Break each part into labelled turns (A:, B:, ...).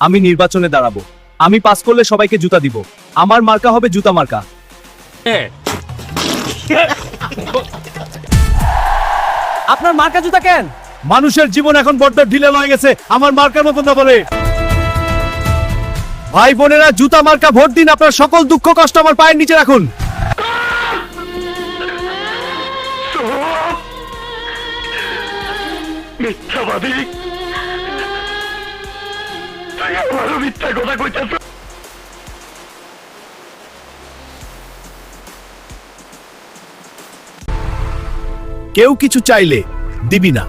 A: আমি নির্বাচনে দাঁড়াবো। আমি পাস করলে সবাইকে জুতা দিব। আমার মার্কা হবে জুতা মার্কা। আপনার মার্কা জুতা কেন? মানুষের জীবন এখন বড্ড ঢিলে হয়ে গেছে, আমার মার্কার মতন না বলে। ভাই বোনেরা, জুতা মার্কা ভোট দিন, আপনার সকল দুঃখ কষ্ট আমার পায়ের নিচে রাখুন।
B: মিথ্যাবাদী, তুই আমারও মিথ্যা কথা কইতেছ।
A: কেউ কিছু চাইলে দিবি না।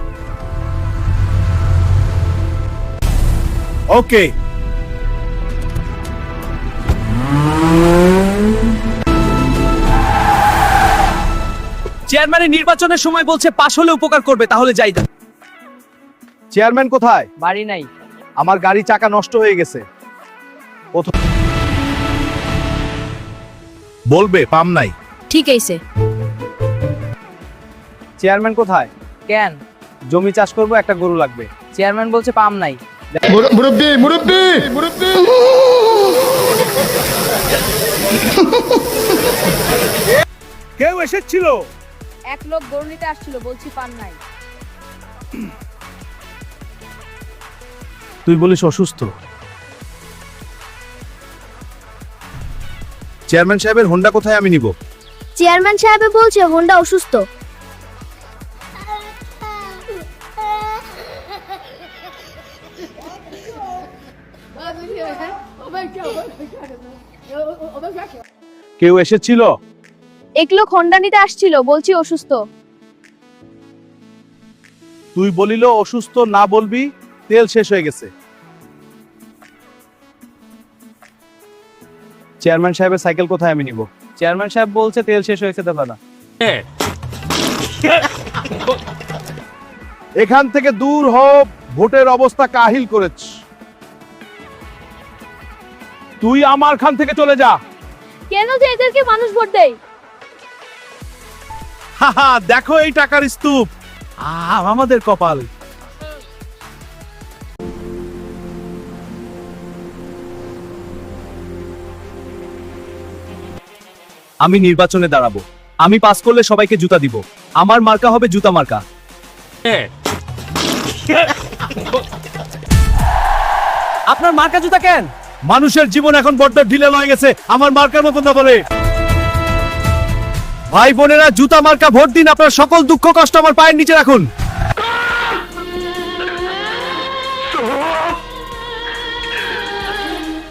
A: ওকে, চেয়ারম্যানের নির্বাচনের সময় বলছে পাশ হলে উপকার করবে, তাহলে যাই না। চেয়ারম্যান কোথায়?
C: বাড়ি নাই।
A: আমার গাড়ি চাকা নষ্ট হয়ে গেছে। বলবে পাম নাই।
D: ঠিক আছে।
A: চেয়ারম্যান কোথায়?
C: কেন?
A: জমি চাষ করব, একটা গরু লাগবে।
C: চেয়ারম্যান বলছে পাম নাই।
B: মুরব্বি মুরব্বি মুরব্বি,
A: কেউ এসেছিল?
D: এক লোক গরু নিতে আসছিল, বলছি পান নাই।
A: তুই বলিস অসুস্থ। চেয়ারম্যান সাহেবের হোন্ডা কোথায়, আমি নিব।
E: চেয়ারম্যান সাহেব বলছে হোন্ডা অসুস্থ।
A: কেউ এসেছিল?
E: এক লোক হোন্ডা নিতে আসছিল, বলছি অসুস্থ।
A: তুই বলিল অসুস্থ, না বলবি তেল শেষ হয়ে গেছে। চেয়ারম্যান সাহেবের সাইকেল কোথায়, আমি নিব। চেয়ারম্যান সাহেব বলছে তেল শেষ হয়েছে, দেবে না। এখান থেকে দূর হোক, ভোটের অবস্থা কাহিল করেছ। তুই আমার খান থেকে চলে যা।
E: কেন যে এদেরকে মানুষ ভোট দেয়?
A: হাহা, দেখো এই টাকার স্তূপ। আমাদের কপাল। আমি নির্বাচনে দাঁড়াবো। আমি পাস করলে সবাইকে জুতা দিব। আমার মার্কা হবে জুতা মার্কা। আপনার মার্কা জুতা কেন? মানুষের জীবন এখন বড্ড ঢিলে হয়ে গেছে, আমার মার্কার মতন না বলে। ভাই বোনেরা, জুতা মার্কা ভোট দিন, আপনার সকল দুঃখ কষ্ট আমার পায়ের নিচে রাখুন।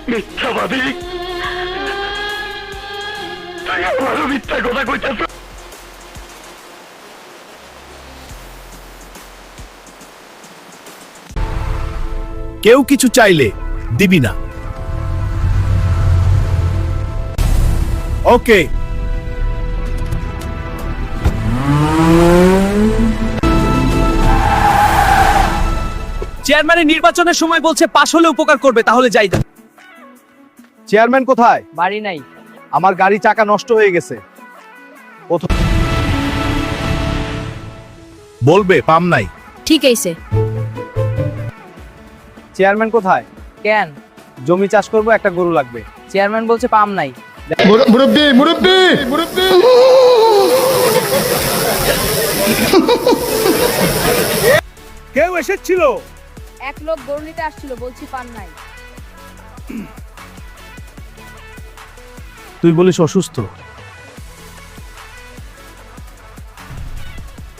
B: মিথ্যাবাদী, তুই আমারও মিথ্যা কথা কইতেছ।
A: কেউ কিছু চাইলে দিবি না। ওকে, চেয়ারম্যানের নির্বাচনের সময় বলছে পাশ হলে উপকার করবে, তাহলে যাই না। চেয়ারম্যান কোথায়?
C: বাড়ি নাই।
A: আমার গাড়ি চাকা নষ্ট হয়ে গেছে। বলবে পাম নাই।
D: ঠিক আছে।
A: চেয়ারম্যান কোথায়?
C: কেন?
A: জমি চাষ করব, একটা গরু লাগবে।
C: চেয়ারম্যান বলছে পাম নাই।
B: মুরব্বি মুরব্বি মুরব্বি,
A: কেউ এসেছিল?
D: এক লোক গরু নিতে আসছিল, বলছি পান নাই।
A: তুই বলিস অসুস্থ।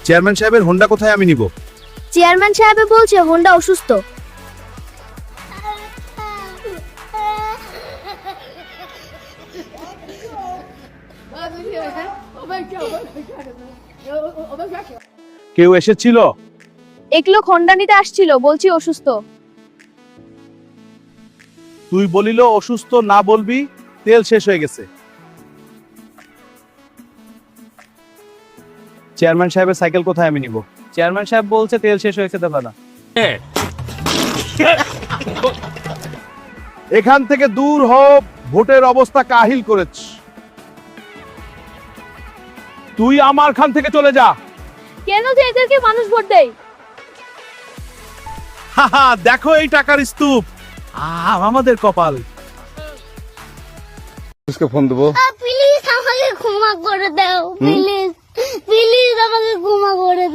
A: চেয়ারম্যান সাহেবের হোন্ডা কোথায়, আমি নিব।
E: চেয়ারম্যান সাহেব বলছে হোন্ডা অসুস্থ।
A: কেউ এসেছিল?
E: এক লোক হোন্ডা নিতে আসছিল, বলছি অসুস্থ।
A: তুই বলিল অসুস্থ, না বলবি তেল শেষ হয়ে গেছে। চেয়ারম্যান সাহেবের সাইকেল কোথায়, আমি নিব। চেয়ারম্যান সাহেব বলছে তেল শেষ হয়েছে, দেবে না। এখান থেকে দূর হোক, ভোটের অবস্থা কাহিল করেছ। তুই আমার খান থেকে চলে যা।
E: কেন যে এদেরকে মানুষ ভোট দেয়?
A: হাহা, দেখো এই টাকার স্তূপ। আমাদের কপাল।
B: ফোন দেবো।
F: প্লিজ আমাকে ক্ষমা করে দাও, প্লিজ প্লিজ আমাকে ক্ষমা করে দাও।